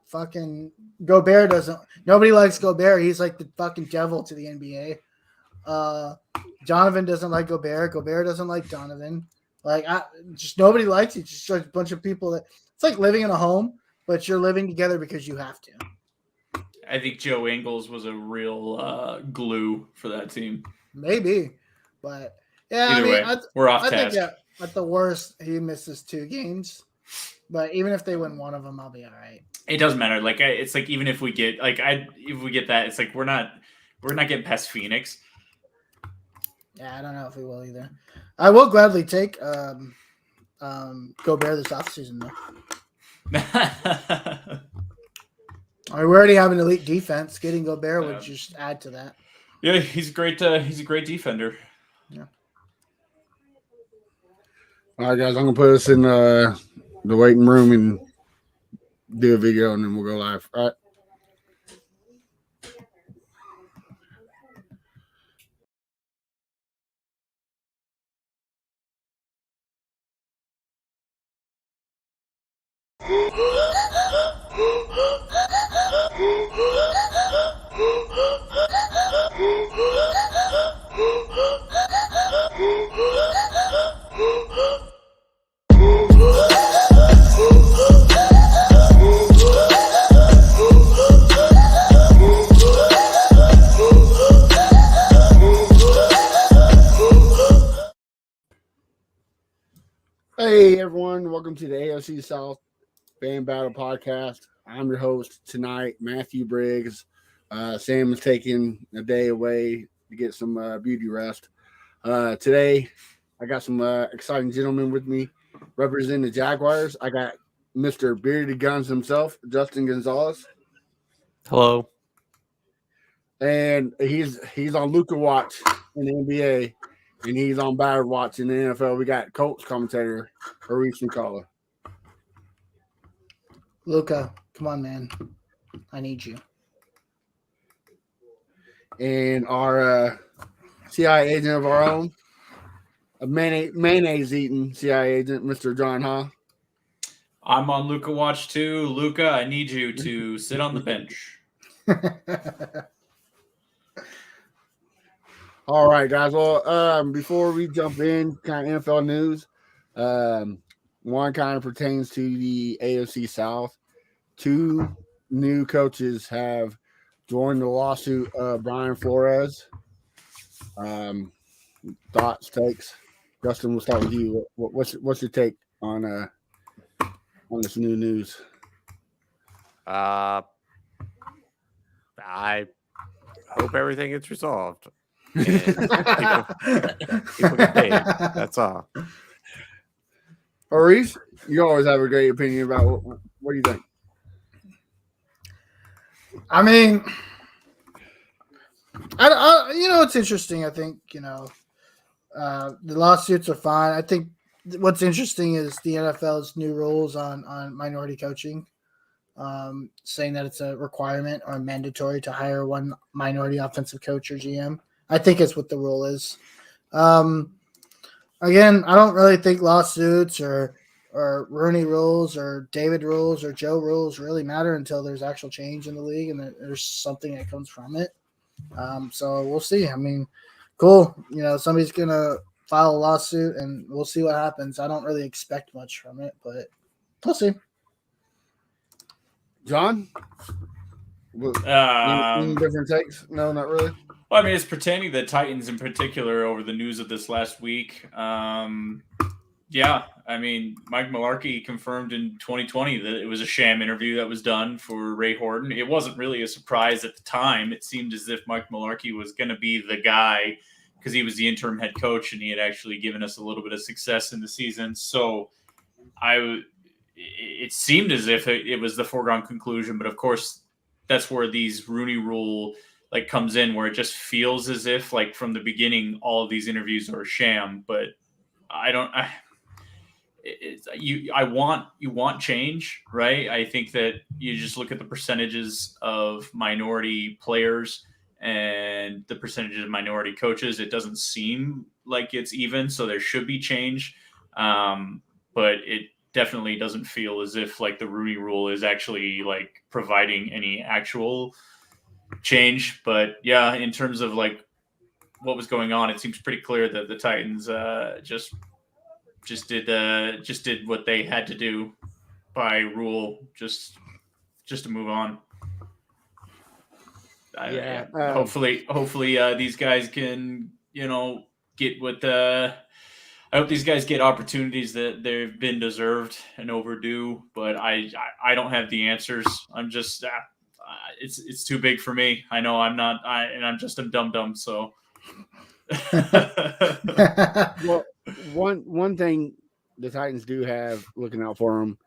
Fucking Gobert doesn't. Nobody likes Gobert. He's like the fucking devil to the NBA. Donovan doesn't like Gobert. Gobert doesn't like Donovan. Just nobody likes it. Just like a bunch of people that it's like living in a home, but you're living together because you have to. I think Joe Ingles was a real glue for that team. Maybe, but yeah, Either way, we're off I task. think at the worst he misses 2 games, but even if they win one of them, I'll be all right. It doesn't matter. Like it's like even if we get if we get that, it's like we're not getting past Phoenix. Yeah, I don't know if we will either. I will gladly take Gobert this offseason though. We already have an elite defense. Getting Gobert would just add to that. Yeah, he's a great defender. Yeah. All right, guys, I'm gonna put us in the waiting room and do a video, and then we'll go live. All right. Hey everyone, welcome to the AFC South Fan Battle Podcast. I'm your host tonight, Matthew Briggs. Sam is taking a day away to get some beauty rest. Today, I got some exciting gentlemen with me representing the Jaguars. I got Mr. Bearded Guns himself, Justin Gonzalez. Hello. And he's on Luka Watch in the NBA. And he's on Battered Watch in the NFL. We got Colts commentator, Harish Nikala. Luka, come on, man. I need you. And our CIA agent of our own, a mayonnaise eating CIA agent, Mr. John Ha. I'm on Luka Watch too. Luka, I need you to sit on the bench. All right, guys. Well, before we jump in, kind of NFL news, one kind of pertains to the AFC South. 2 new coaches have joined the lawsuit of Brian Flores. Thoughts, takes. Justin, we'll start with you. What's your take on this new news? I hope everything gets resolved. And people get paid. That's all. Harish, you always have a great opinion about what do you think? I mean, it's interesting. I think, the lawsuits are fine. I think what's interesting is the NFL's new rules on minority coaching, saying that it's a requirement or mandatory to hire one minority offensive coach or GM. I think it's what the rule is. Again, I don't really think lawsuits or Rooney rules or David rules or Joe rules really matter until there's actual change in the league and there's something that comes from it. So we'll see. I mean, cool. Somebody's going to file a lawsuit and we'll see what happens. I don't really expect much from it, but we'll see. John? Any different takes? No, not really. Well, I mean, it's pertaining to the Titans in particular over the news of this last week. Yeah, I mean, Mike Mularkey confirmed in 2020 that it was a sham interview that was done for Ray Horton. It wasn't really a surprise at the time. It seemed as if Mike Mularkey was going to be the guy because he was the interim head coach and he had actually given us a little bit of success in the season. So it seemed as if it was the foregone conclusion. But of course, that's where these Rooney Rule comes in, where it just feels as if from the beginning all of these interviews are a sham. But you want change, right? I think that you just look at the percentages of minority players and the percentages of minority coaches. It doesn't seem like it's even, so there should be change. But definitely doesn't feel as if like the Rooney Rule is actually like providing any actual change. But yeah, in terms of like what was going on, it seems pretty clear that the Titans just did what they had to do by rule just to move on. Hopefully these guys can get what I hope these guys get opportunities that they've been deserved and overdue, but I don't have the answers. I'm just it's too big for me. I know I'm not I'm just a dum-dum, so Well, one thing the Titans do have looking out for them,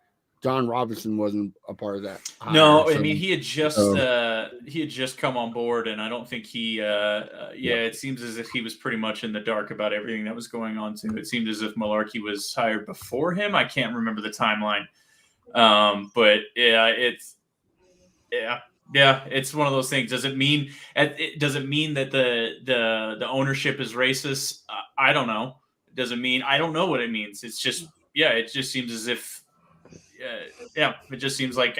John Robinson wasn't a part of that. No, I mean he had just come on board, and I don't think he. It seems as if he was pretty much in the dark about everything that was going on too. It seemed as if Mularkey was hired before him. I can't remember the timeline, but it's one of those things. Does it mean that the ownership is racist? I don't know. I don't know what it means. It's just it just seems as if. It just seems like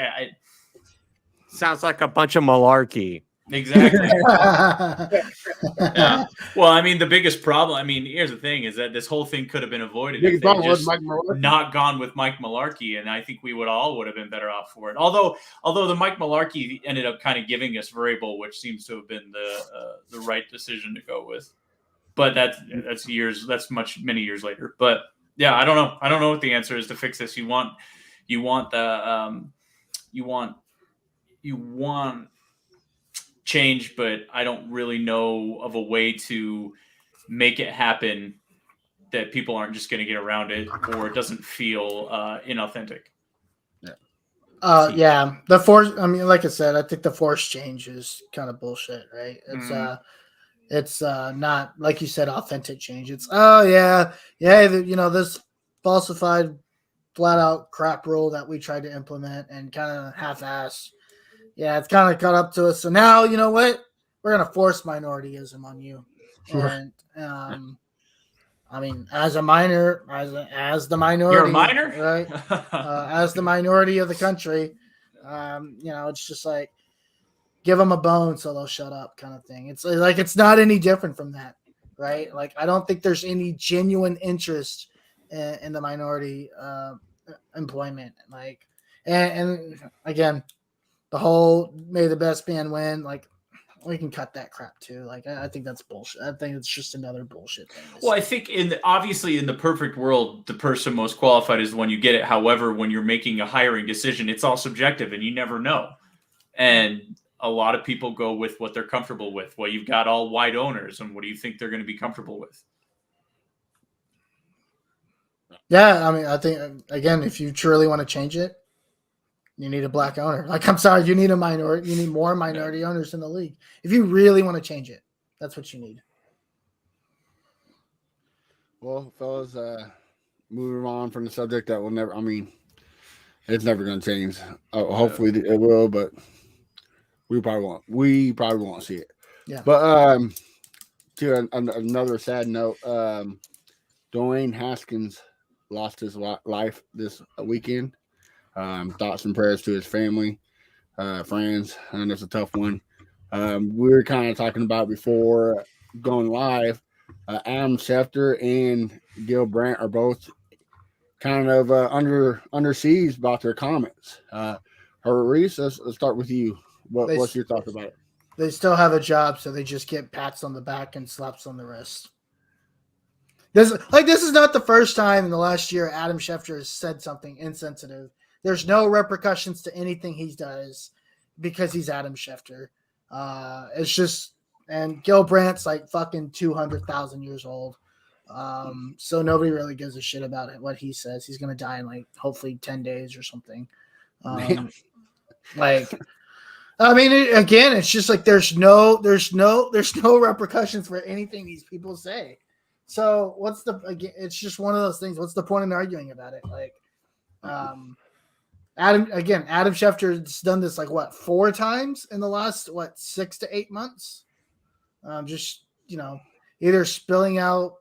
Sounds like a bunch of malarkey. Exactly. Yeah. Well, I mean, the biggest problem. I mean, here's the thing: is that this whole thing could have been avoided if they just not gone with Mike Mularkey, and I think we would have been better off for it. Although the Mike Mularkey ended up kind of giving us Vrabel, which seems to have been the right decision to go with. But that's many years later. But yeah, I don't know. I don't know what the answer is to fix this. You want change, but I don't really know of a way to make it happen that people aren't just going to get around it, or it doesn't feel inauthentic. The force. I mean, like I said, I think the force change is kind of bullshit, right? It's not like you said, authentic change. It's this falsified, flat out crap rule that we tried to implement and kind of half-ass. Yeah, it's kind of caught up to us. So now, you know what? We're gonna force minorityism on you. And I mean, as the minority, you're a minor, right? As the minority of the country, it's just like give them a bone so they'll shut up, kind of thing. It's like it's not any different from that, right? Like I don't think there's any genuine interest in the minority employment, like, and again, the whole "may the best man win," like. We can cut that crap too. Like I think that's bullshit. I think it's just another bullshit thing. Well, I think obviously in the perfect world, the person most qualified is the one you get it. However, when you're making a hiring decision, it's all subjective and you never know. And a lot of people go with what they're comfortable with. Well, you've got all white owners, and what do you think they're going to be comfortable with? Yeah, I mean, I think again, if you truly want to change it, you need a black owner. Like, I'm sorry, you need a minority. You need more minority owners in the league. If you really want to change it, that's what you need. Well, fellas, moving on from the subject that will never. I mean, it's never going to change. Hopefully, it will, but we probably won't. We probably won't see it. Yeah. But to another sad note, Dwayne Haskins lost his life this weekend. Thoughts and prayers to his family, friends, and it's a tough one. We were kind of talking about before going live. Adam Schefter and Gil Brandt are both kind of under siege about their comments. Reese, let's start with you. What's your thoughts about it? They still have a job, so they just get pats on the back and slaps on the wrist. This is not the first time in the last year Adam Schefter has said something insensitive. There's no repercussions to anything he does because he's Adam Schefter. It's just, and Gil Brandt's like fucking 200,000 years old. So nobody really gives a shit about it, what he says. He's going to die in like hopefully 10 days or something. It's just like there's no repercussions for anything these people say. So it's just one of those things. What's the point in arguing about it? Like, Adam Schefter's done this like 4 times in the last 6 to 8 months. Either spilling out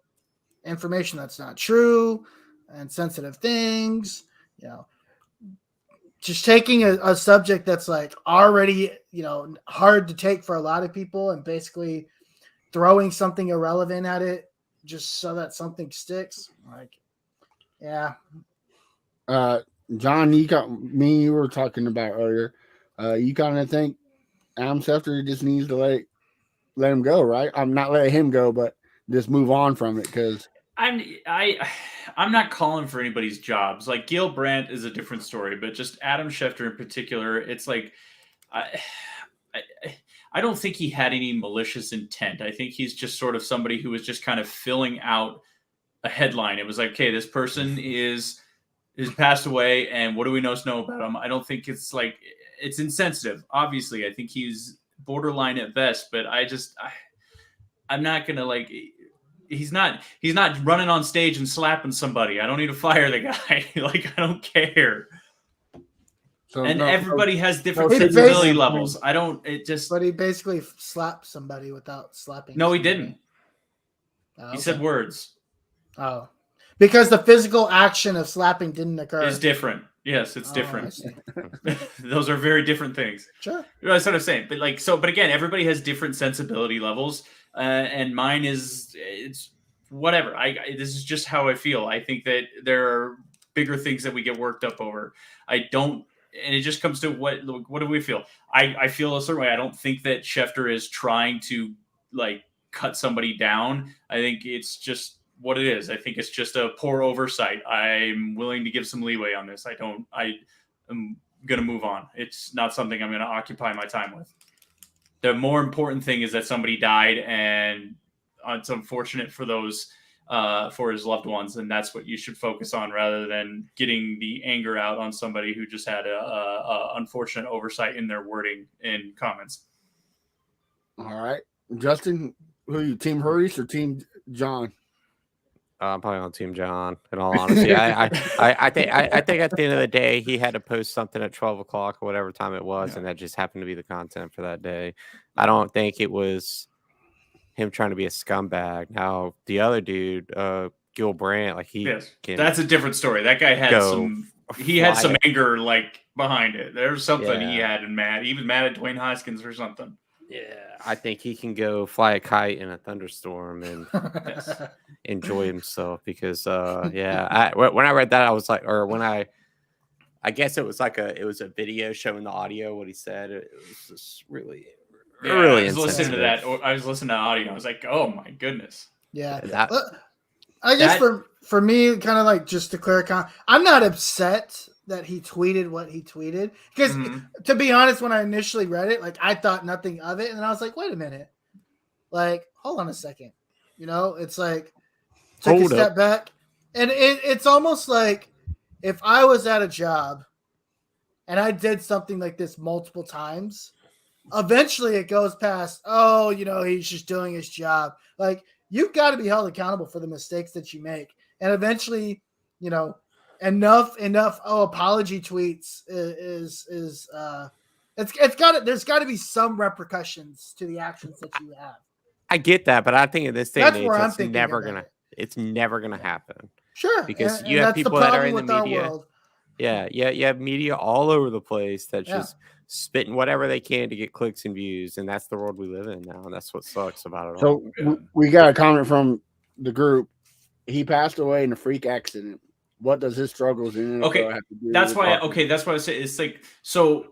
information that's not true and sensitive things, you know, just taking a subject that's like already, hard to take for a lot of people and basically throwing something irrelevant at it just so that something sticks. Like, yeah. John, you were talking about earlier. You kind of think Adam Schefter just needs to let him go, right? I'm not letting him go, but just move on from it because I'm not calling for anybody's jobs. Like Gil Brandt is a different story, but just Adam Schefter in particular, it's like I don't think he had any malicious intent. I think he's just sort of somebody who was just kind of filling out a headline. It was like, okay, this person is passed away, and what do we know about him? I don't think it's like it's insensitive. Obviously, I think he's borderline at best, but I'm not gonna like. He's not running on stage and slapping somebody. I don't need to fire the guy. Like, I don't care. so Everybody has different He sensibility basically- levels. I don't. It just. But he basically slapped somebody without slapping. No, he somebody. didn't. Oh, He okay. said words. Oh, because the physical action of slapping didn't occur. It's different. Yes, it's Oh, I different. see. Those are very different things. Sure. That's what I'm saying. But like, so, but again, everybody has different sensibility levels, and mine it's whatever. This is just how I feel. I think that there are bigger things that we get worked up over. I don't, and it just comes to what do we feel? I feel a certain way. I don't think that Schefter is trying to like cut somebody down. I think it's just what it is. I think it's just a poor oversight. I'm willing to give some leeway on this. I am going to move on. It's not something I'm going to occupy my time with. The more important thing is that somebody died, and it's unfortunate for those, for his loved ones. And that's what you should focus on rather than getting the anger out on somebody who just had a unfortunate oversight in their wording in comments. All right, Justin, who are you, Team Hurries or Team John? I'm probably on Team John. In all honesty, I think at the end of the day, he had to post something at 12 o'clock or whatever time it was, and that just happened to be the content for that day. I don't think it was him trying to be a scumbag. Now the other dude, Gil Brandt, like that's a different story. That guy had some anger like behind it. There's something he had in mad. He was mad at Dwayne Haskins or something. Yeah, I think he can go fly a kite in a thunderstorm and enjoy himself because, when I read that, I was like, or when I guess it was like it was a video showing the audio, what he said. It was just really I was listening to that. I was listening to the audio. I was like, oh my goodness. Yeah. I guess for me, kind of like just to clarify, I'm not upset that he tweeted what he tweeted because to be honest, when I initially read it, like I thought nothing of it. And then I was like, wait a minute, like, hold on a second. It's like, take a step back. And it's almost like if I was at a job and I did something like this multiple times, eventually it goes past, he's just doing his job. Like, you've got to be held accountable for the mistakes that you make. And eventually, enough apology tweets is there's got to be some repercussions to the actions that you have. I get that, but I think in this day and age, it's never gonna happen. Sure, because you have people that are in the media. World. Yeah, you have media all over the place that just spitting whatever they can to get clicks and views, and that's the world we live in now, and that's what sucks about it all. So we got a comment from the group. He passed away in a freak accident. What does his struggles in NFL have to do? That's why I say it's like, so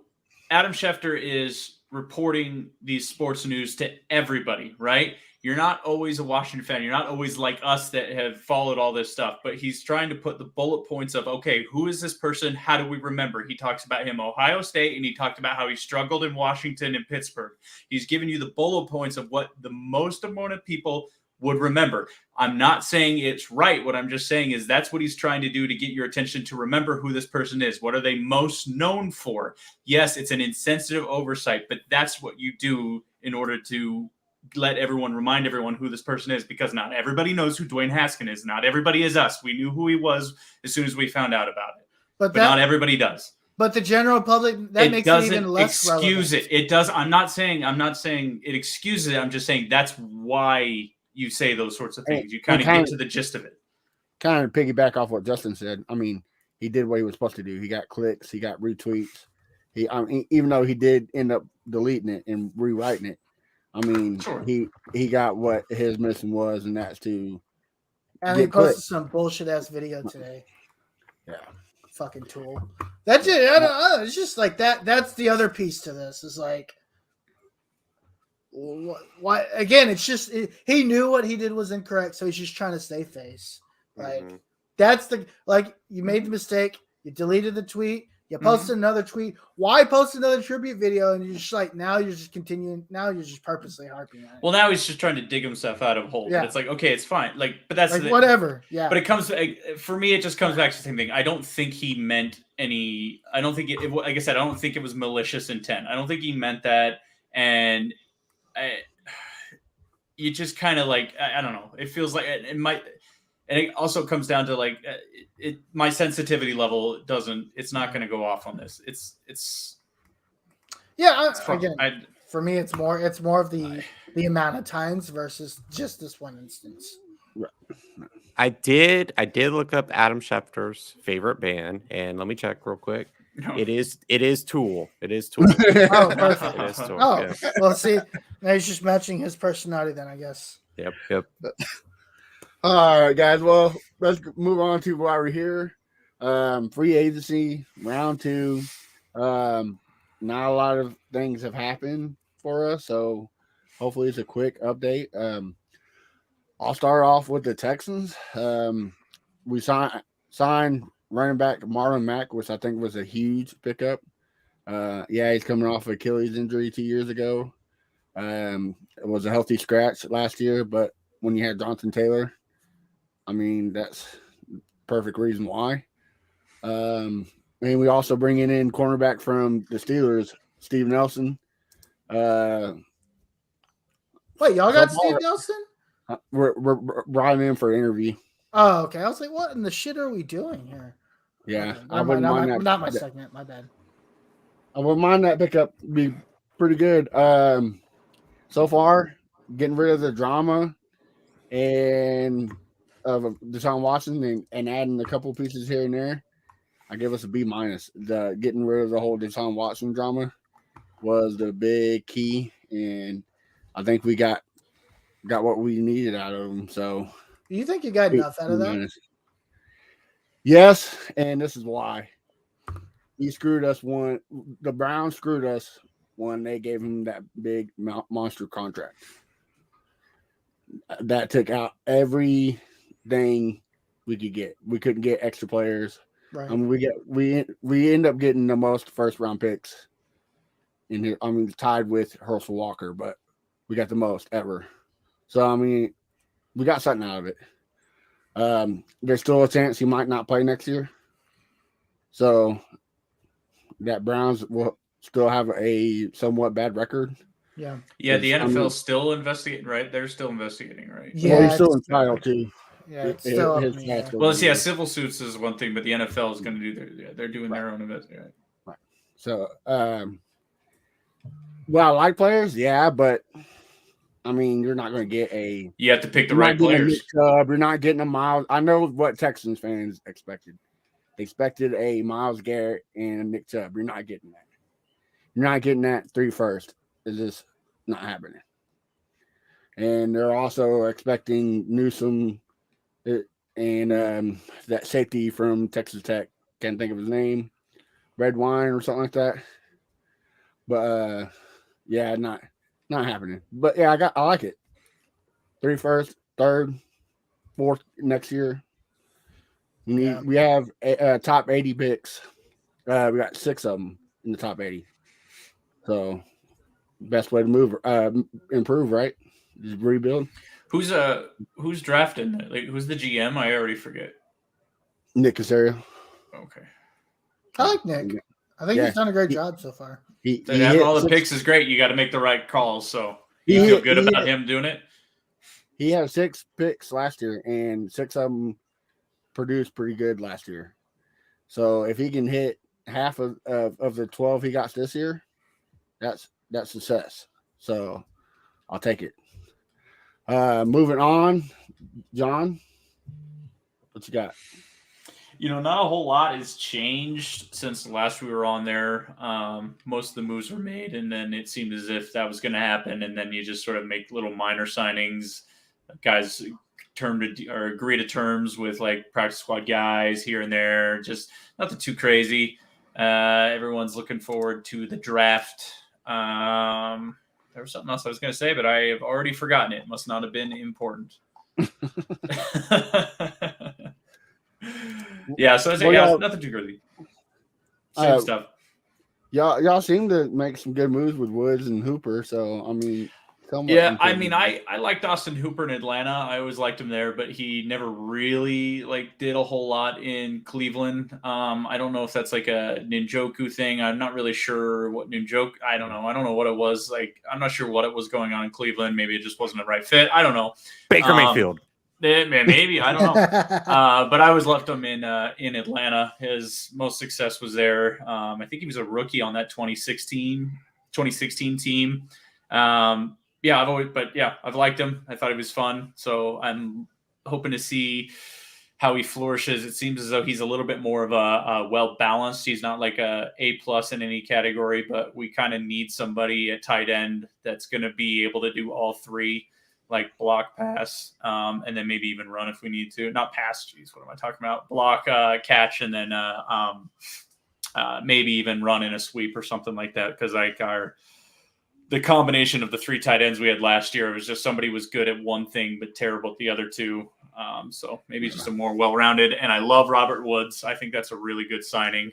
Adam Schefter is reporting these sports news to everybody, right? You're not always a Washington fan. You're not always like us that have followed all this stuff, but he's trying to put the bullet points of, okay, who is this person? How do we remember? He talks about him, Ohio State, and he talked about how he struggled in Washington and Pittsburgh. He's giving you the bullet points of what the most amount of people would remember. I'm not saying it's right. What I'm just saying is that's what he's trying to do to get your attention to remember who this person is. What are they most known for? Yes, it's an insensitive oversight, but that's what you do in order to remind everyone who this person is, because not everybody knows who Dwayne Haskins is. Not everybody is us. We knew who he was as soon as we found out about it, but not everybody does. But the general public, that makes it even less excuse relevant. It does. I'm not saying it excuses it. I'm just saying that's why you say those sorts of things. You kind of get to the gist of it. Kind of piggyback off what Justin said. I mean, he did what he was supposed to do. He got clicks, he got retweets. Even though he did end up deleting it and rewriting it, I mean, Sure. he got what his mission was, and that's to And he get posted clicks. some bullshit ass video today. Yeah. Fucking tool. That's it. I don't know. It's just like that. That's the other piece to this. Is like, why? Again, it's just he knew what he did was incorrect, so he's just trying to stay face. Like Mhm. that's the like you made the mistake. You deleted the tweet. You posted another tweet. Why post another tribute video? And you're just like, now you're just continuing. Now you're just purposely harping on it. Well, now he's just trying to dig himself out of a hole. Yeah. But it's like, okay, it's fine. Like, but that's like the, whatever. Yeah. But it comes for me. It just comes back to the same thing. I don't think he meant any. I don't think it. Like I said, I don't think it was malicious intent. I don't think he meant that. And you just kind of like I don't know. It feels like it might. And it also comes down to like my sensitivity level doesn't. It's not going to go off on this. It's yeah. fun. Again, for me, it's more of the amount of times versus just this one instance. I did look up Adam Schefter's favorite band, and let me check real quick. No. It is Tool. It is Tool. Oh, perfect. It is Tool. Oh, Yeah. well, see, now he's just matching his personality then, I guess. Yep. All right, guys. Well, let's move on to why we're here. Free agency, round 2. Not a lot of things have happened for us, so hopefully it's a quick update. I'll start off with the Texans. We signed running back Marlon Mack, which I think was a huge pickup. He's coming off Achilles injury 2 years ago. It was a healthy scratch last year, but when you had Jonathan Taylor, I mean, that's perfect reason why. And we also bringing in cornerback from the Steelers, Steve Nelson. Wait, y'all got Steve Nelson? We're brought him in for an interview. Oh, okay. I was like, what in the shit are we doing here? Yeah, Okay, I wouldn't mind that. Not my segment. My bad. I wouldn't mind that pickup. Be pretty good. So far, getting rid of the drama and of Deshaun Watson and adding a couple pieces here and there, I give us a B-. The getting rid of the whole Deshaun Watson drama was the big key, and I think we got what we needed out of him. So, You think you got enough out of that? Yes, and this is why. He screwed us one. The Browns screwed us when they gave him that big monster contract. That took out everything we could get. We couldn't get extra players. Right. I mean, we end up getting the most first round picks in here. I mean, tied with Herschel Walker, but we got the most ever. So I mean, we got something out of it. There's still a chance he might not play next year. So that Browns will still have a somewhat bad record. Yeah. Yeah, the I mean- NFL's still investigating, right? They're still investigating, right? Yeah. Well, he's still it's- entitled to. Yeah, it's still up his in the air. tax Well, over yeah, it. civil suits is one thing, but the NFL is going to do they're doing their own investigation. So, well, I like players, yeah, but I mean, you're not going to get a You have to pick the you're right not getting a players. Nick Chubb, you're not getting a Miles. I know what Texans fans expected. They expected a Myles Garrett and a Nick Chubb. You're not getting that. You're not getting that 3 first. It's just not happening. And they're also expecting Newsome and that safety from Texas Tech. Can't think of his name. Red Wine or something like that. But yeah, not happening. But yeah, I like it. 3 first, 3rd, 4th next year. We have top 80 picks. We got 6 of them in the top 80. So best way to improve, right? Just rebuild. Who's drafting? Like, who's the GM? I already forget. Nick Casario. Okay. I like Nick. I think he's done a great job so far. Having all the picks is great. You got to make the right calls. So you feel good about him doing it? He had 6 picks last year, and 6 of them produced pretty good last year. So if he can hit half of the 12 he got this year, that's success. So I'll take it. Moving on, John, what you got? Not a whole lot has changed since the last we were on there. Most of the moves were made, and then it seemed as if that was going to happen, and then you just sort of make little minor signings. Guys agree to terms with like practice squad guys here and there. Just nothing too crazy. Everyone's looking forward to the draft. There was something else I was going to say, but I have already forgotten it. Must not have been important. Yeah, so I say, nothing too crazy. Same stuff. Y'all seem to make some good moves with Woods and Hooper. So I mean, I liked Austin Hooper in Atlanta. I always liked him there, but he never really did a whole lot in Cleveland. I don't know if that's like a Njoku thing. I'm not really sure what Njoku. I don't know. I don't know what it was like. I'm not sure what it was going on in Cleveland. Maybe it just wasn't the right fit. I don't know. Baker Mayfield. Maybe, I don't know. But I always left him in Atlanta. His most success was there. I think he was a rookie on that 2016 team. I've liked him. I thought he was fun. So I'm hoping to see how he flourishes. It seems as though he's a little bit more of a well-balanced. He's not like a A+ in any category, but we kind of need somebody at tight end that's going to be able to do all three, like block, pass, and then maybe even run if we need to. Not pass, geez, what am I talking about? Block, catch, and then maybe even run in a sweep or something like that. Because the combination of the three tight ends we had last year, it was just somebody was good at one thing but terrible at the other two. So maybe just a more well-rounded. And I love Robert Woods. I think that's a really good signing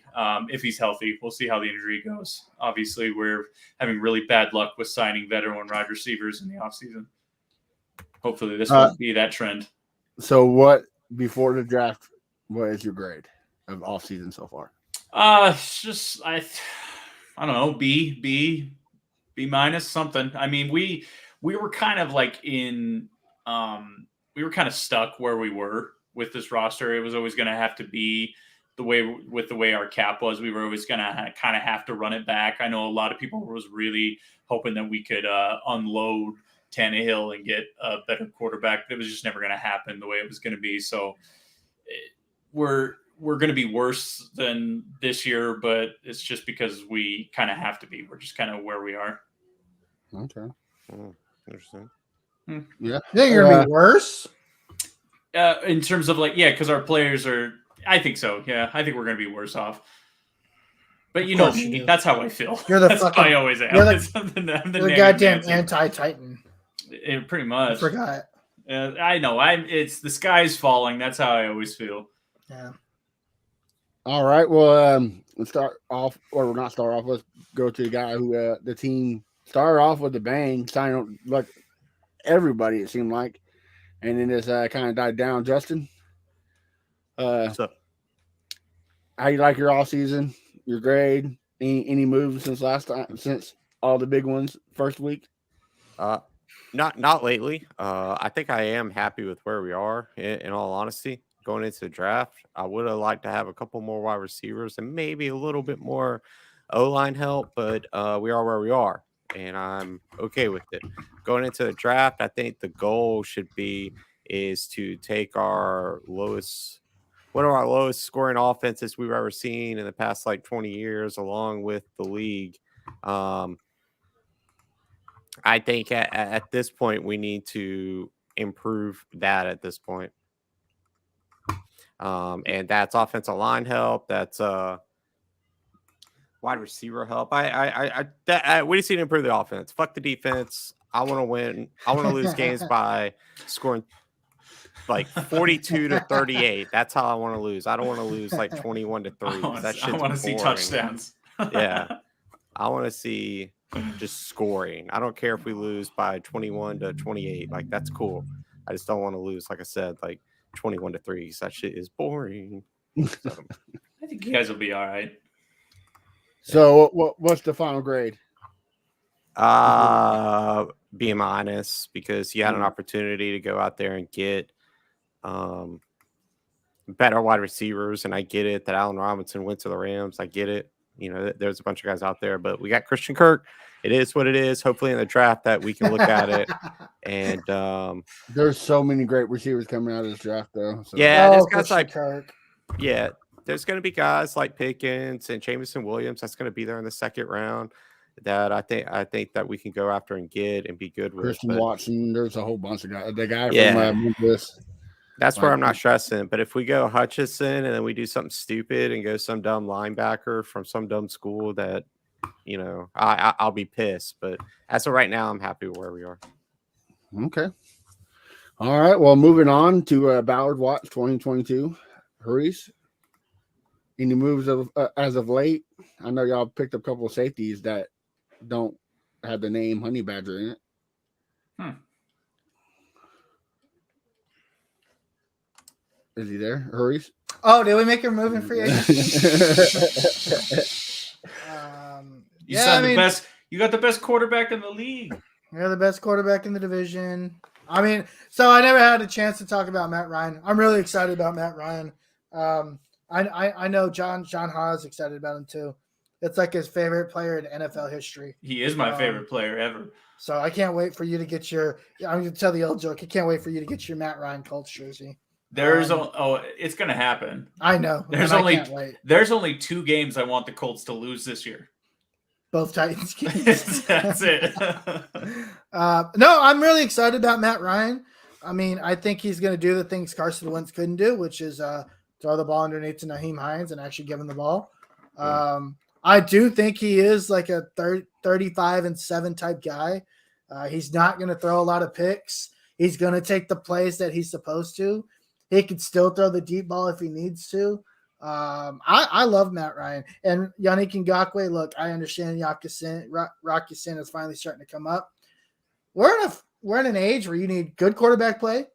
if he's healthy. We'll see how the injury goes. Obviously, we're having really bad luck with signing veteran wide receivers in the offseason. Hopefully this won't be that trend. So before the draft, what is your grade of offseason so far? It's just, I don't know, B minus something. I mean, we were kind of like we were kind of stuck where we were with this roster. It was always going to have to be the way our cap was. We were always going to kind of have to run it back. I know a lot of people was really hoping that we could unload Tannehill and get a better quarterback, but it was just never going to happen the way it was going to be. So we're going to be worse than this year, but it's just because we kind of have to be. We're just kind of where we are. Okay. Interesting. Yeah. You think you're going to be worse? In terms of because our players are, I think so. Yeah, I think we're going to be worse off. But you know me, that's how I feel. That's how I always am. You're the goddamn anti-Titan. Pretty much. I forgot. I know. It's the sky's falling. That's how I always feel. Yeah. All right. Well, let's start off, or not start off. Let's go to the guy who the team started off with a bang, signing like everybody, it seemed like, and then it's kind of died down. Justin, what's up? How you like your off season? Your grade? Any moves since last time? Since all the big ones first week? Not lately. I think I am happy with where we are. In all honesty, going into the draft, I would have liked to have a couple more wide receivers and maybe a little bit more O-line help, but we are where we are, and I'm okay with it. Going into the draft, I think the goal should be is to take one of our lowest scoring offenses we've ever seen in the past 20 years, along with the league. I think at this point we need to improve that at this point. And that's offensive line help. That's wide receiver help. We just need to improve the offense. Fuck the defense. I want to win. I want to lose games by scoring 42 to 38. That's how I want to lose. I don't want to lose 21 to 3. I want to see touchdowns. Yeah. I want to see just scoring. I don't care if we lose by 21 to 28. That's cool. I just don't want to lose, like I said, 21 to 3. That shit is boring. So, I think you guys will be all right. So what's the final grade? B minus, because you had an opportunity to go out there and get better wide receivers, and I get it that Allen Robinson went to the Rams. I get it. There's a bunch of guys out there, but we got Christian Kirk. It is what it is. Hopefully in the draft that we can look at it. And there's so many great receivers coming out of this draft, though. So. Yeah, this guy's Kirk. Yeah, there's going to be guys like Pickens and Jameson Williams that's going to be there in the second round that I think that we can go after and get and be good with. Christian But Watson. There's a whole bunch of guys. The guy Yeah. from Memphis. that's where Like- I'm not stressing. But if we go Hutchinson and then we do something stupid and go some dumb linebacker from some dumb school that, I'll be pissed. But as of right now, I'm happy with where we are. Okay. All right. Well, moving on to Ballard Watch 2022. Hurries. Any moves as of late? I know y'all picked up a couple of safeties that don't have the name Honey Badger in it. Is he there? Hurries. Oh, did we make a move in free agency? You signed the best. You got the best quarterback in the league. You're the best quarterback in the division. I mean, so I never had a chance to talk about Matt Ryan. I'm really excited about Matt Ryan. I know John Haas excited about him too. It's like his favorite player in NFL history. He is my favorite player ever. So I can't wait for you to get your. I'm going to tell the old joke. I can't wait for you to get your Matt Ryan Colts jersey. It's gonna happen. I know. I can't wait. There's only 2 games I want the Colts to lose this year. Both Titans games. That's it. No, I'm really excited about Matt Ryan. I mean, I think he's going to do the things Carson Wentz couldn't do, which is throw the ball underneath to Naheem Hines and actually give him the ball. I do think he is like a 35-7 type guy. He's not going to throw a lot of picks. He's going to take the plays that he's supposed to. He can still throw the deep ball if he needs to. I love Matt Ryan and Yannick Ngakoue. Look, I understand Rocky Sin is finally starting to come up. We're in an age where you need good quarterback play,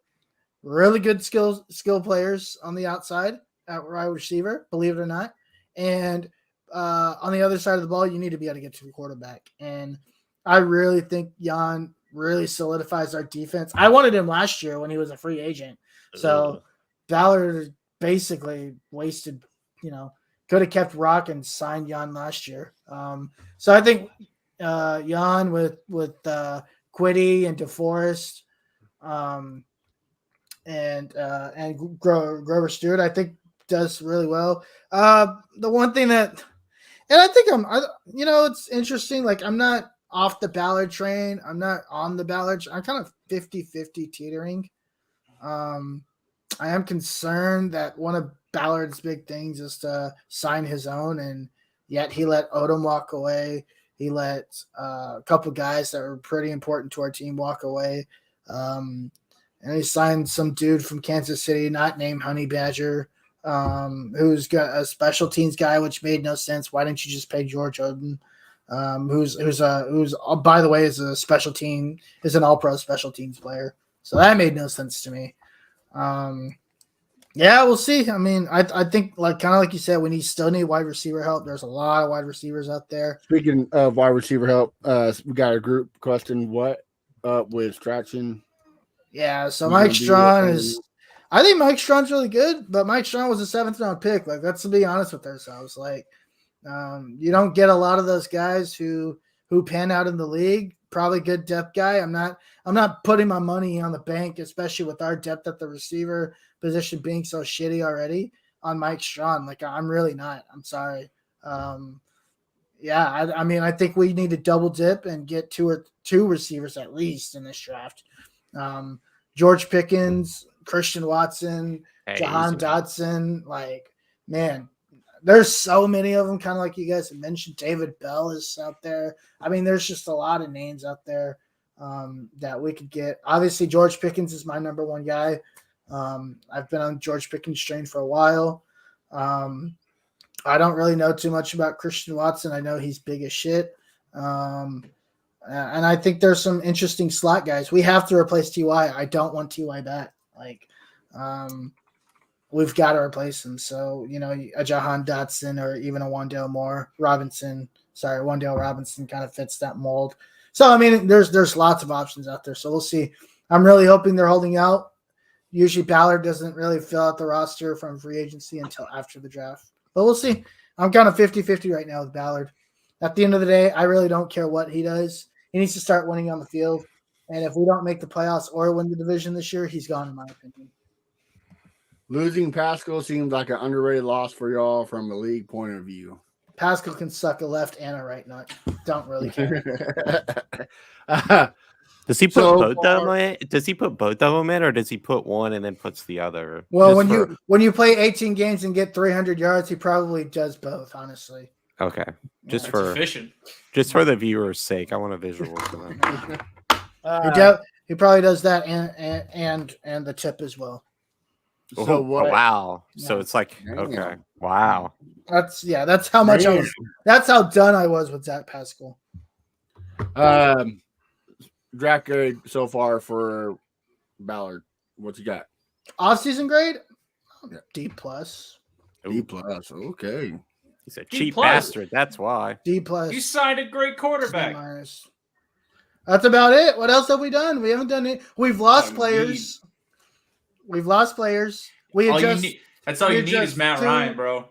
really good skill players on the outside at wide receiver, believe it or not, and on the other side of the ball, you need to be able to get to the quarterback. And I really think Jan really solidifies our defense. I wanted him last year when he was a free agent, so Ballard basically wasted, could have kept Rock and signed Jan last year. So I think Jan with Quiddy and DeForest and Grover Stewart, I think does really well. The one thing that, and I think it's interesting. Like I'm not off the Ballard train. I'm not on the Ballard. I'm kind of 50-50 teetering. I am concerned that one of Ballard's big things is to sign his own, and yet he let Odom walk away. He let a couple guys that were pretty important to our team walk away. And he signed some dude from Kansas City, not named Honey Badger, who's got a special teams guy, which made no sense. Why didn't you just pay George Odom? Who's by the way, is an all-pro special teams player. So that made no sense to me. Yeah, we'll see. I mean, I think kind of like you said, we still need wide receiver help. There's a lot of wide receivers out there. Speaking of wide receiver help, we got a group question. What up with Strachan? Yeah, so Mike Strachan I think Mike Strachan's really good, but Mike Strachan was a 7th round pick. Like, let's be honest with ourselves. Like, you don't get a lot of those guys who pan out in the league. Probably good depth guy. I'm not putting my money on the bank, especially with our depth at the receiver position being so shitty already on Mike Strachan. Like, I'm really not. I'm sorry. I mean, I think we need to double dip and get two receivers at least in this draft. George Pickens, Christian Watson, Jahan Dotson. Like, man, there's so many of them, kind of like you guys have mentioned. David Bell is out there. I mean, there's just a lot of names out there that we could get. Obviously, George Pickens is my number one guy. I've been on George Pickens train for a while. I don't really know too much about Christian Watson. I know he's big as shit. And I think there's some interesting slot guys. We have to replace T.Y. I don't want T.Y. back. Like, we've got to replace him. So, a Jahan Dotson or even a Wan'Dale Robinson kind of fits that mold. So, I mean, there's lots of options out there. So we'll see. I'm really hoping they're holding out. Usually Ballard doesn't really fill out the roster from free agency until after the draft. But we'll see. I'm kind of 50-50 right now with Ballard. At the end of the day, I really don't care what he does. He needs to start winning on the field. And if we don't make the playoffs or win the division this year, he's gone, in my opinion. Losing Pascal seems like an underrated loss for y'all from a league point of view. Pascal can suck a left and a right nut. Don't really care. Does he put So both of them far- in? Does he put both of them in, or does he put one and then puts the other? Well, Just when you play 18 games and get 300 yards, he probably does both. Honestly, okay, just That's for efficient. the viewers' sake, I want a visual for that. he probably does that and the tip as well. So Oh, what? wow! So Yeah. it's like Damn. okay, wow. That's how much I was. That's how done I was with Zach Pascal. Draft grade so far for Ballard. What's he got? Off-season grade, Yeah. D plus, D plus. Okay. He's a D cheap plus. bastard. That's why. D plus. You signed a great C quarterback. minus. That's about it. What else have we done? We haven't done it. We've lost Oh, players. We've lost players. We All you adjust. need, that's all we you need is adjust Matt to- Ryan, bro.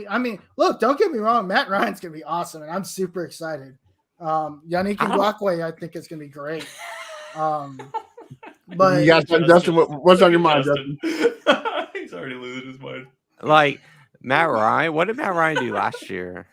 I mean, look, don't get me wrong. Matt Ryan's gonna be awesome, and I'm super excited. Yannick Ngakoue, I think is gonna be great. But You got Justin. What's on your mind, Justin? He's already losing his mind. Like Matt Ryan. What did Matt Ryan do last year?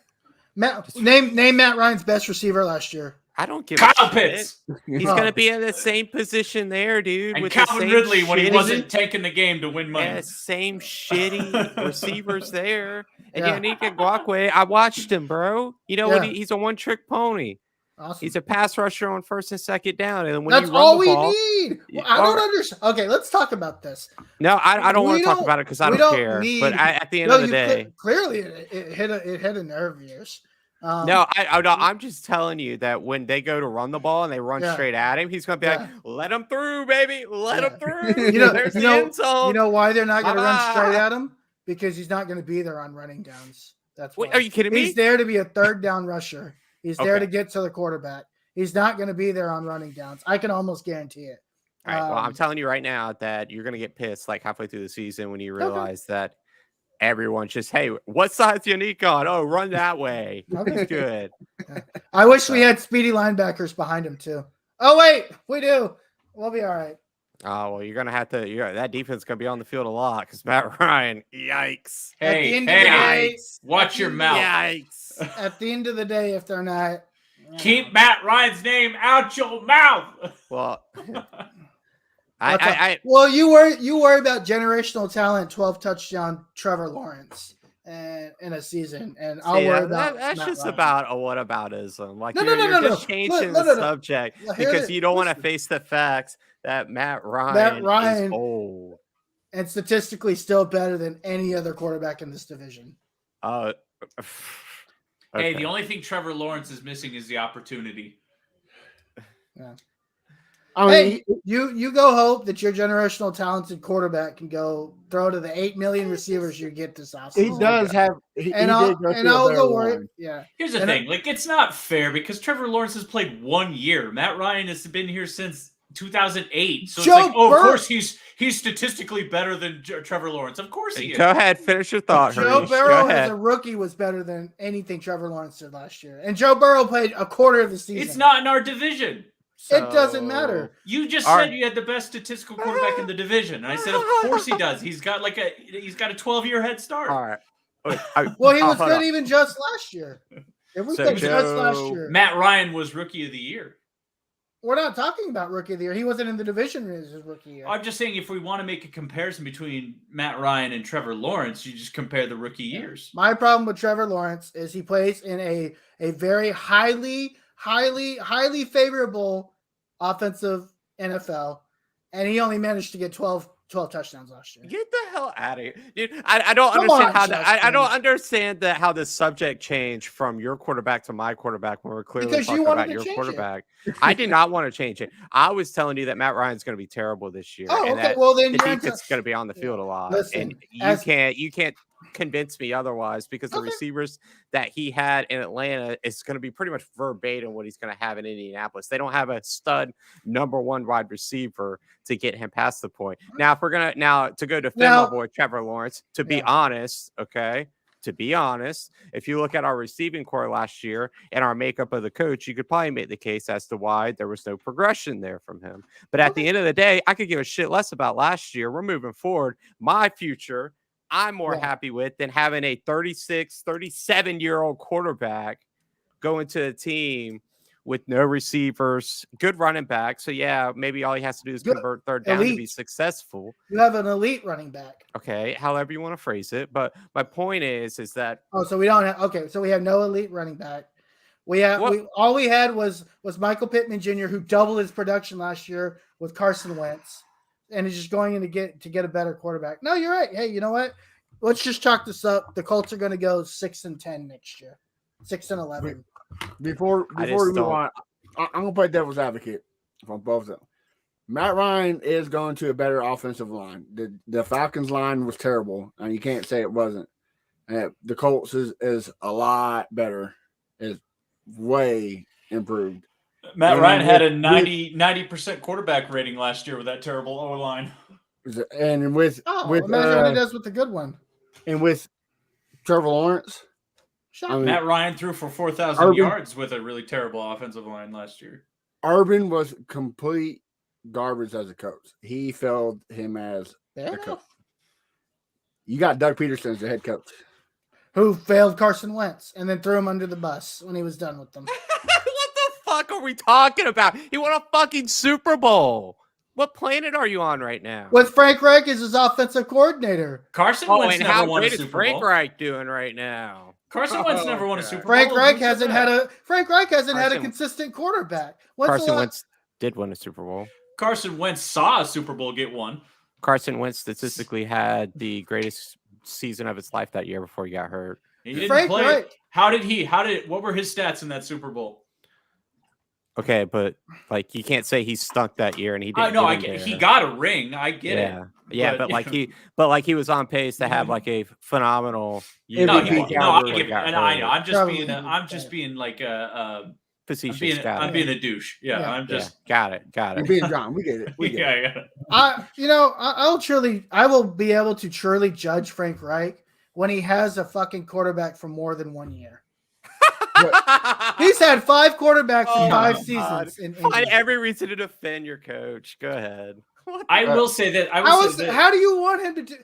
name Matt Ryan's best receiver last year. I don't give Kyle a shit. Pitts He's Oh. gonna be in the same position there, dude. and with the Calvin same Ridley when he shitty- wasn't taking the game to win money. Yeah, same shitty receivers there. And Yeah. Yannick Ngakoue, I watched him, bro. You know what? Yeah. He's a one-trick pony. Awesome. He's a pass rusher on first and second down, and then when That's you run all the we ball, need. Yeah, I don't all right. understand. Okay, let's talk about this. no, I don't We want to talk don't- about it because I we don't don't care. need- But at the end No, of the day, clearly it hit a nerve of yours. no, I'm just telling you that when they go to run the ball and they run Yeah. straight at him, he's gonna be Yeah. like, "Let him through, baby, let him through." You know- There's you the know- end zone. You know why they're not going to run straight Ah. at him? Because he's not going to be there on running downs. That's why. Wait, are you kidding me? He's there to be a third down rusher. He's there Okay. to get to the quarterback. He's not going to be there on running downs. I can almost guarantee it. All right. Well, I'm Um, telling you right now that you're gonna get pissed like halfway through the season when you realize that everyone's just, hey, what side's Yannick on? Oh, run that way. Okay. He's good. I wish we had speedy linebackers behind him too. Oh wait, we do. We'll be all right. Oh well, you're gonna have to. That defense is gonna be on the field a lot because Matt Ryan. Yikes! At the Hey, end of the hey, day- watch your mouth. Yikes! At the end of the day, if they're not, Keep Matt Ryan's name out your mouth. Well, That's I Well, you worry about generational talent, 12 touchdown Trevor Lawrence, and in a season, and I'll see, worry about that's Matt just Ryan. about a whataboutism. Like No, you're, no, you're no, just no. changing No, the no, no. subject Well, here because it you don't want to listen. face the facts that Matt Ryan is old. and statistically still better than any other quarterback in this division. Hey, okay. the only thing Trevor Lawrence is missing is the opportunity. I mean, Hey, you go hope that your generational talented quarterback can go throw to the 8 million receivers you get this he offseason. does have. He And did I'll go and through a I'll better go worry. line. Yeah. Here's the And thing, like it's not fair because Trevor Lawrence has played 1 year. Matt Ryan has been here since 2008. So Joe it's like, oh, Burrow- of course he's statistically better than Trevor Lawrence. Of course he is. Go ahead, finish your thought, Joe Harish. Burrow Go as ahead. a rookie was better than anything Trevor Lawrence did last year. And Joe Burrow played a quarter of the season. It's not in our division. It doesn't matter. You just Our- said you had the best statistical quarterback in the division. And I said, of course he does. He's got a 12-year head start. All right. Well, he was hold good on. even just last year. It was So good just last Joe- year. Matt Ryan was rookie of the year. We're not talking about rookie of the year. He wasn't in the division as his rookie year. I'm just saying if we want to make a comparison between Matt Ryan and Trevor Lawrence, you just compare the rookie years. My problem with Trevor Lawrence is he plays in a very highly favorable offensive NFL, and he only managed to get 12 touchdowns last year. Get the hell out of here, dude! I don't Come understand on, how Justin. I don't understand that how the subject changed from your quarterback to my quarterback when we're clearly Because you talking wanted about to your change it. quarterback. I did not want to change it. I was telling you that Matt Ryan's going to be terrible this year, Oh, and okay. that Well, then the you're defense is going to be on the field a lot. Listen, and as- you can't convince me otherwise because the Okay. receivers that he had in Atlanta is going to be pretty much verbatim what he's going to have in Indianapolis. They don't have a stud number one wide receiver to get him past the point. Now, if we're gonna to go defend Now- my boy Trevor Lawrence, to be Yeah. honest, okay, to be honest, if you look at our receiving core last year and our makeup of the coach, you could probably make the case as to why there was no progression there from him. But at the end of the day, I could give a shit less about last year. We're moving forward. My future, I'm more happy with than having a 36, 37-year-old quarterback go into a team with no receivers, good running back. So, yeah, maybe all he has to do is convert third down to be successful. You have an elite running back. Okay, however you want to phrase it. But my point is that so we don't have so we have no elite running back. All we had was Michael Pittman Jr., who doubled his production last year with Carson Wentz, and is just going in to get a better quarterback. No, you're right. Hey, you know what? Let's just chalk this up. The Colts are going to go 6-10 next year, 6-11. Before we move on, I'm gonna play devil's advocate from both of them. Matt Ryan is going to a better offensive line. The Falcons line was terrible, and you can't say it wasn't. The Colts is a lot better. Is way improved. Matt Ryan had a 90% quarterback rating last year with that terrible O-line. And with imagine what he does with the good one. And with Trevor Lawrence. Matt Ryan threw for 4,000 yards with a really terrible offensive line last year. Urban was complete garbage as a coach. He failed him as a coach. You got Doug Peterson as the head coach. Who failed Carson Wentz and then threw him under the bus when he was done with them. What the fuck are we talking about? He won a fucking Super Bowl. What planet are you on right now? With Frank Reich as his offensive coordinator. Carson Wentz never won a Super Bowl. Frank Reich doing right now? Carson Wentz never won a Super Bowl. Frank Reich hasn't had a consistent quarterback. Carson Wentz did win a Super Bowl. Carson Wentz saw a Super Bowl get one. Carson Wentz statistically had the greatest season of his life that year before he got hurt. He didn't play. What were his stats in that Super Bowl? Okay, but like you can't say he stunk that year and he didn't. He got a ring. I get it. Yeah, but he was on pace to have like a phenomenal year. I know. I'm just being like a facetious. I'm being a douche. I'm just got it. You're being John. We get it. I will be able to truly judge Frank Reich when he has a fucking quarterback for more than 1 year. He's had 5 quarterbacks in 5 seasons. Find every reason to defend your coach. Go ahead. I will say that. How do you want him to do?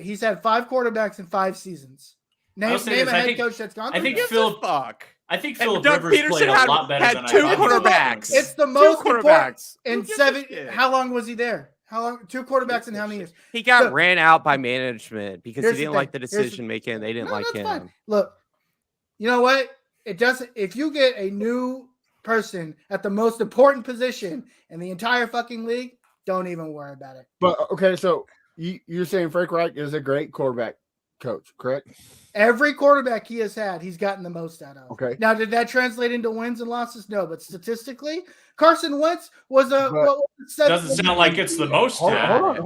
He's had 5 quarterbacks in 5 seasons. Name a head coach that's gone. I think Philip Doug Rivers Peterson played a lot better had than 2 I thought. quarterbacks. It's the most 2 quarterbacks in 7. How long was he there? How long? 2 quarterbacks in how many years? He got ran out by management because he didn't like the decision making. They didn't like him. Fine. Look, you know what? It doesn't. If you get a new person at the most important position in the entire fucking league, don't even worry about it. But okay, so you're saying Frank Reich is a great quarterback coach, correct? Every quarterback he has had, he's gotten the most out of. Okay. Now, did that translate into wins and losses? No, but statistically, Carson Wentz was doesn't sound like it's the most. Hold on.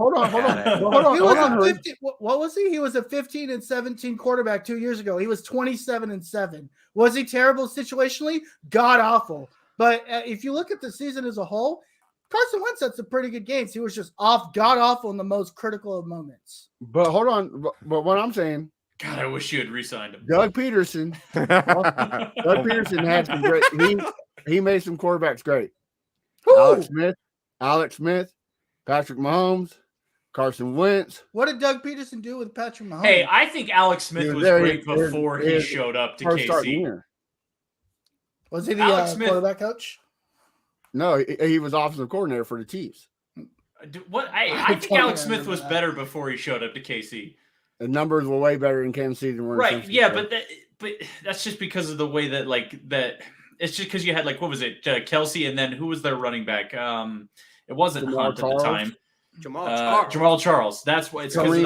What was he? He was a 15-17 quarterback 2 years ago. He was 27-7. Was he terrible situationally? God awful. But if you look at the season as a whole, Carson Wentz had some pretty good games. He was just god awful in the most critical of moments. But hold on. But what I'm saying, God, I wish you had re-signed him. Doug Peterson had some great. He made some quarterbacks great. Alex Smith, Patrick Mahomes, Carson Wentz. What did Doug Peterson do with Patrick Mahomes? Hey, I think Alex Smith was great before he showed up to KC. Was he the quarterback coach? No, he was offensive coordinator for the Chiefs. I think Alex Smith was better before he showed up to KC. The numbers were way better in Kansas City than were in right. Kansas Yeah, but that's just because of the way that that. It's just because you had what was it, Kelsey, and then who was their running back? It wasn't Hunt at the time. Jamal Charles. That's why it's because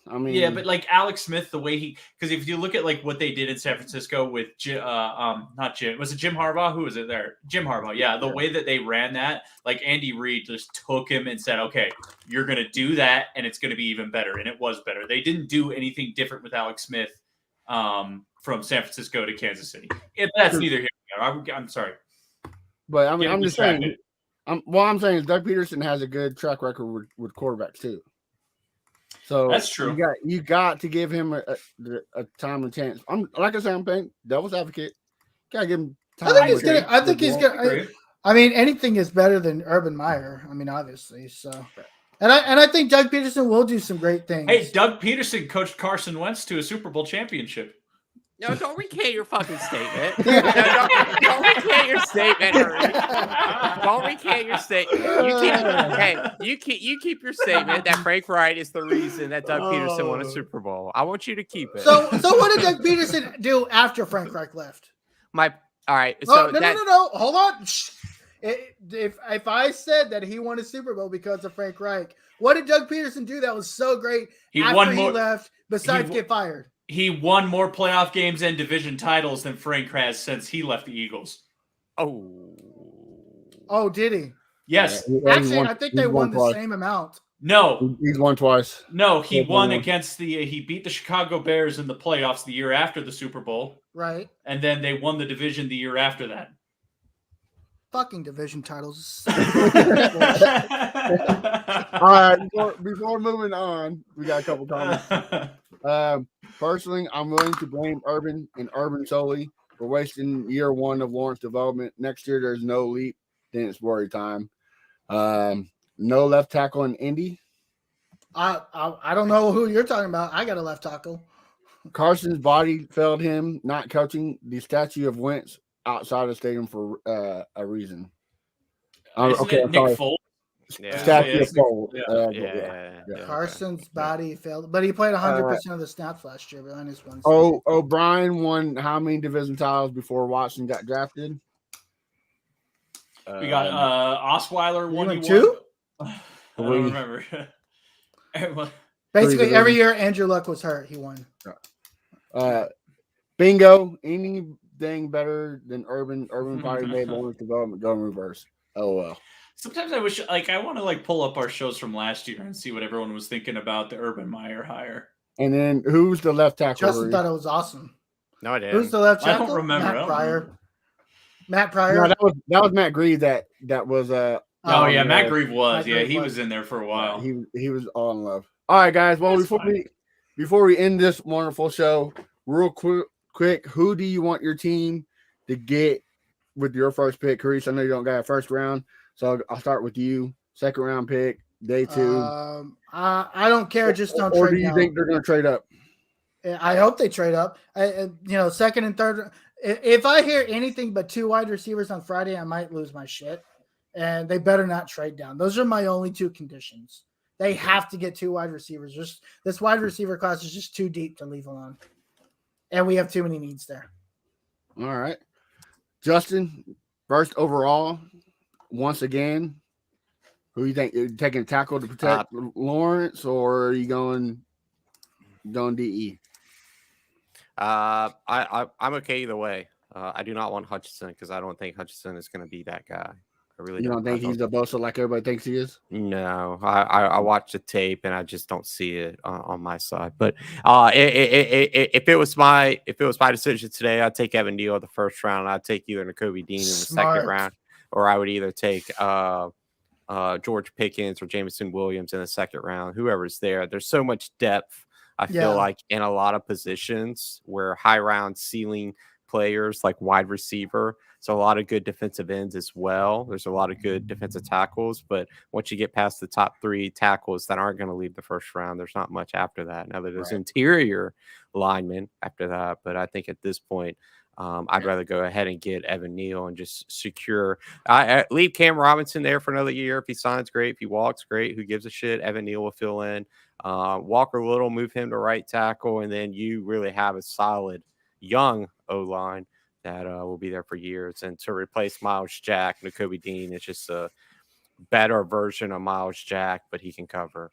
but Alex Smith, the way because if you look at what they did in San Francisco with Jim Harbaugh? Who was it there? Jim Harbaugh. Yeah, the way that they ran that, Andy Reid just took him and said, "Okay, you're going to do that, and it's going to be even better." And it was better. They didn't do anything different with Alex Smith from San Francisco to Kansas City. That's neither here nor there. I'm sorry, but I'm just saying. What I'm saying is Doug Peterson has a good track record with quarterbacks too. So That's true. You got to give him a time and chance. I'm like I said, I'm playing devil's advocate. Gotta give him time. I think he's agree. gonna. I think he's gonna. Agree. I mean, anything is better than Urban Meyer. I mean, obviously. So, and I think Doug Peterson will do some great things. Hey, Doug Peterson coached Carson Wentz to a Super Bowl championship. No, don't recant your fucking statement. Don't recant your statement, Hurry. Don't recant your statement. You keep your statement that Frank Wright is the reason that Doug Peterson won a Super Bowl. I want you to keep it. So what did Doug Peterson do after Frank Reich left? All right. No, So no. Hold on. If I said that he won a Super Bowl because of Frank Reich, what did Doug Peterson do that was so great after he left? Besides get fired. He won more playoff games and division titles than Frank has since he left the Eagles. Oh, did he? Yes. Actually, I think they won the same amount. No. He's won twice. No, he won against he beat the Chicago Bears in the playoffs the year after the Super Bowl. Right. And then they won the division the year after that. Fucking division titles. All right, before moving on, we got a couple comments. Personally, I'm willing to blame Urban and Urban solely for wasting year one of Lawrence development. Next year, there's no leap. Then it's worry time. No left tackle in Indy. I don't know who you're talking about. I got a left tackle. Carson's body failed him, not coaching. The statue of Wentz outside the stadium for a reason. Isn't it Nick Foles? Yeah. Statue of Foles. Yeah. Carson's body failed, but he played 100% of the snaps last year behind his one. O'Brien won how many division titles before Watson got drafted? We got Osweiler won two. I don't remember. Basically, every year Andrew Luck was hurt, he won. Bingo. Anything better than Urban? Urban probably made Lawrence development go in reverse. Oh well. Sometimes I wish, I want to pull up our shows from last year and see what everyone was thinking about the Urban Meyer hire. And then who's the left tackle? Justin thought it was awesome. No, I didn't. Who's the left tackle? I don't remember. Matt Pryor. No, that was Matt Grieve. That was Matt Grieve was. He was in there for a while. He was all in love. All right, guys. Well, before we end this wonderful show, real quick, who do you want your team to get with your first pick, Carice? I know you don't got a first round, so I'll start with you. Second round pick, day 2. I don't care. Just don't trade. Or do you think they're going to trade up? I hope they trade up. Second and third. If I hear anything but 2 wide receivers on Friday, I might lose my shit. And they better not trade down. Those are my only 2 conditions. They have to get 2 wide receivers. This wide receiver class is just too deep to leave alone. And we have too many needs there. All right. Justin, first overall, once again, who you think? Are you taking a tackle to protect Lawrence, or are you going DE? I'm okay either way. I do not want Hutchinson because I don't think Hutchinson is going to be that guy. I really don't think he's the Bosa like everybody thinks he is? No, I watched the tape and I just don't see it on my side. But if it was my decision today, I'd take Evan Neal in the first round. I'd take either Nakobe Dean in the second round, or I would either take George Pickens or Jameson Williams in the second round. Whoever's there. There's so much depth. I feel like in a lot of positions where high round ceiling players like wide receiver. So a lot of good defensive ends as well. There's a lot of good defensive tackles, but once you get past the top 3 tackles that aren't going to leave the first round, there's not much after that. Now there's interior linemen after that, but I think at this point, I'd rather go ahead and get Evan Neal and just secure. Leave Cam Robinson there for another year. If he signs, great. If he walks, great. Who gives a shit? Evan Neal will fill in. Walker Little, move him to right tackle, and then you really have a solid young O-line that will be there for years. And to replace Miles Jack, Nakobe Dean is just a better version of Miles Jack, but he can cover.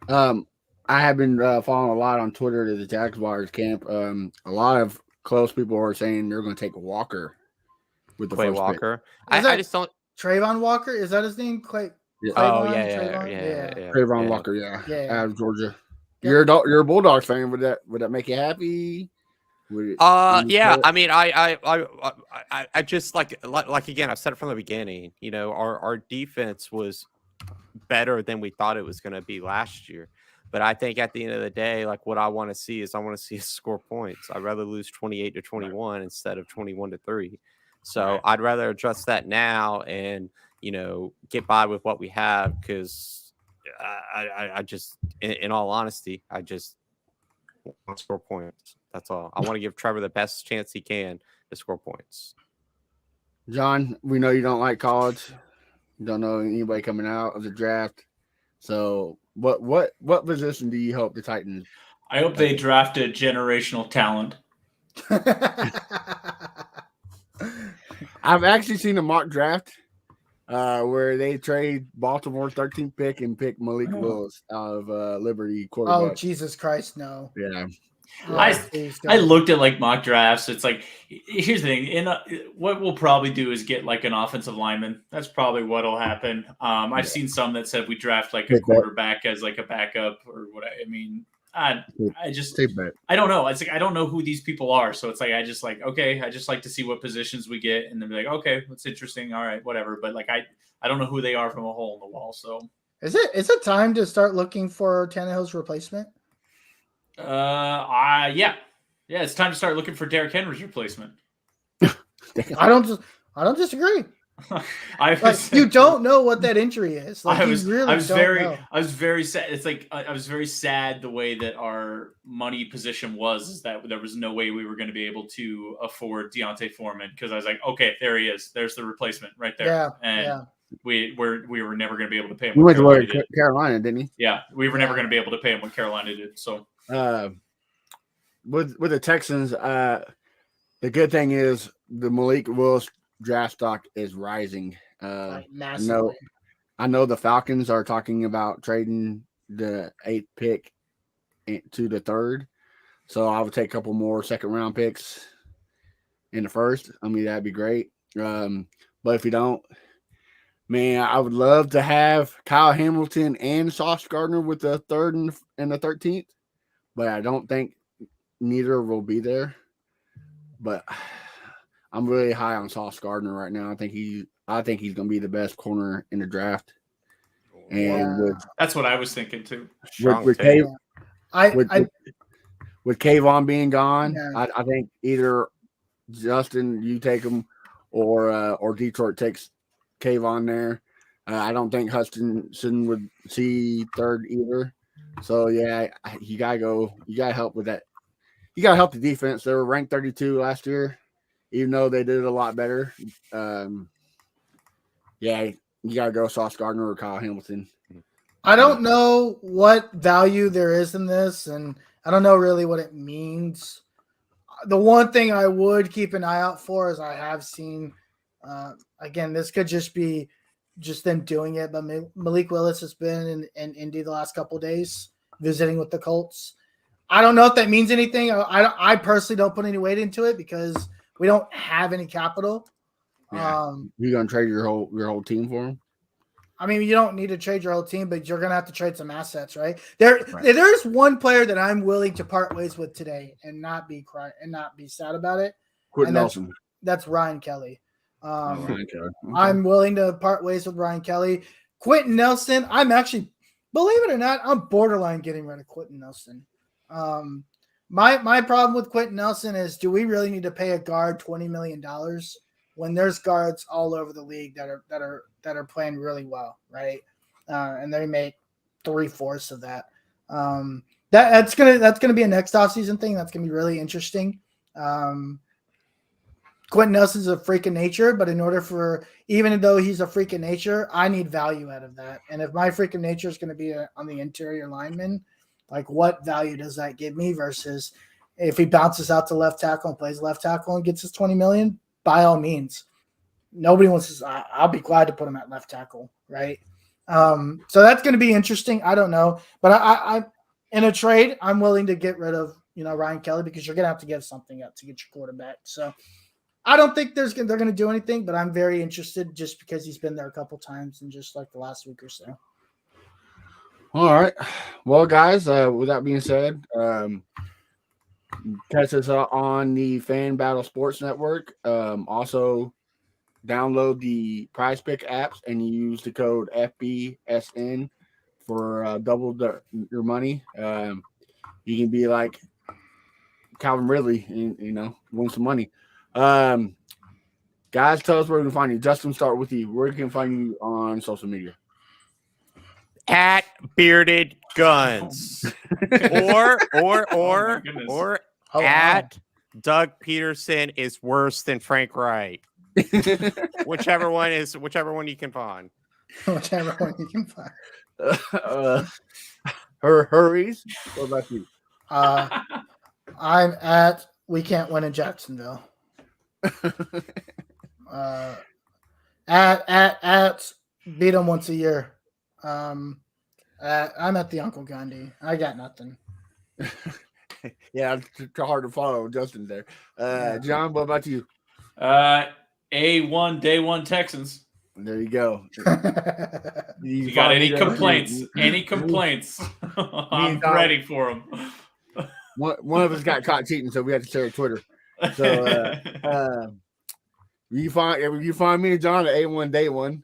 I have been following a lot on Twitter to the Jaguars camp. A lot of close people are saying they're going to take Walker with the Clay first Walker. I just don't. Trayvon Walker, is that his name? Clay. Yeah. Trayvon Walker, out of Georgia. Yeah. You're a Bulldogs fan. Would that make you happy? I mean, I just like again, I've said it from the beginning. Our defense was better than we thought it was going to be last year. But I think at the end of the day, like what I want to see is I want to see us score points. I'd rather lose 28-21 instead of 21-3. So Right. I'd rather address that now and, get by with what we have, because I just, in all honesty, I just want to score points. That's all. I want to give Trevor the best chance he can to score points. John, we know you don't like college. You don't know anybody coming out of the draft. So what position do you hope the Titans? I hope they draft a generational talent. I've actually seen a mock draft where they trade Baltimore's 13th pick and pick Malik Willis out of Liberty quarterback. Oh, Jesus Christ, no. Yeah. Please I don't. looked at like mock drafts. It's like, here's the thing. What we'll probably do is get like an offensive lineman. That's probably what'll happen. I've seen some that said we draft like a Take that. quarterback as like a backup or what. I mean, I just Take that. I don't know. It's like I don't know who these people are. So it's like I just like to see what positions we get and then be like, okay, that's interesting. All right, whatever. But like I don't know who they are from a hole in the wall. So Is it time to start looking for Tannehill's replacement? yeah, it's time to start looking for Derrick Henry's replacement. I don't disagree. Like, you don't know what that injury is. Like, I was know. very sad. It's like I was very sad the way that our money position was, is that there was no way we were going to be able to afford Deontay Foreman, because I was like, okay, there he is. There's the replacement right there. Yeah, and yeah. we were never going to be able to pay him. He what went to Carolina did. Carolina, didn't he? Yeah, we were never going to be able to pay him what Carolina did. So with the Texans, the good thing is the Malik Willis draft stock is rising. Massively. I know the Falcons are talking about trading the 8th pick to the 3rd. So I would take a couple more second round picks in the 1st. I mean, that'd be great. But if you don't, man, I would love to have Kyle Hamilton and Sauce Gardner with the 3rd and the 13th. But I don't think neither will be there. But I'm really high on Sauce Gardner right now. I think he's going to be the best corner in the draft. And that's what I was thinking too. with Kayvon being gone, yeah. I think either Justin, you take him, or Detroit takes Kayvon there. I don't think Hutchinson would see 3rd either. So yeah, you gotta go. You gotta help with that. You gotta help the defense. They were ranked 32 last year, even though they did it a lot better. Yeah, you gotta go Sauce Gardner or Kyle Hamilton. I don't know what value there is in this, and I don't know really what it means. The one thing I would keep an eye out for is I have seen, again, this could just be just them doing it, but Malik Willis has been in Indy the last couple of days visiting with the Colts. I don't know if that means anything. I personally don't put any weight into it because we don't have any capital. Yeah. You're gonna trade your whole team for him? I mean, you don't need to trade your whole team, but you're gonna have to trade some assets, right? There's one player that I'm willing to part ways with today and not be sad about it. Quentin Nelson. That's Ryan Kelly. I'm willing to part ways with Ryan Kelly. Quentin Nelson, I'm actually, believe it or not, I'm borderline getting rid of Quentin Nelson. My problem with Quentin Nelson is, do we really need to pay a guard $20 million when there's guards all over the league that are playing really well, right? And they make 3/4 of that. That's gonna be a next offseason thing. That's gonna be really interesting. Quentin Nelson's a freak of nature, but even though he's a freak of nature, I need value out of that. And if my freak of nature is going to be on the interior lineman, like what value does that give me versus if he bounces out to left tackle and plays left tackle and gets his $20 million, by all means. Nobody wants to. I'll be glad to put him at left tackle, right? So that's going to be interesting. I don't know, but I in a trade, I'm willing to get rid of Ryan Kelly because you're going to have to give something up to get your quarterback. So I don't think they're going to do anything, but I'm very interested just because he's been there a couple times in just like the last week or so. All right. Well, guys, with that being said, catch us on the Fan Battle Sports Network. Also, download the Prize Pick apps and use the code FBSN for double your money. You can be like Calvin Ridley and win some money. Guys, tell us where we can find you. Justin, start with you. Where can find you on social media? At Bearded Guns, or goodness. Oh, wow. at Doug Peterson is worse than Frank Wright. Whichever one you can find. Whichever one you can find. Hurries. What about you? I'm at We Can't Win in Jacksonville. At beat them once a year. I'm at the Uncle Gandhi. I got nothing. Yeah, it's hard to follow Justin there. John, what about you? A1 Day One Texans. There you go. You got any complaints? Any complaints? I'm ready for them. One of us got caught cheating, so we had to share Twitter. So you find me and John at A1 Day One.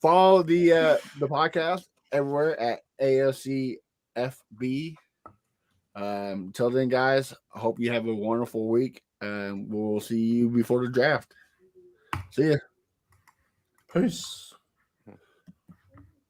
Follow the podcast everywhere at AFCFB. Till then, guys, I hope you have a wonderful week, and we'll see you before the draft. See ya. Peace.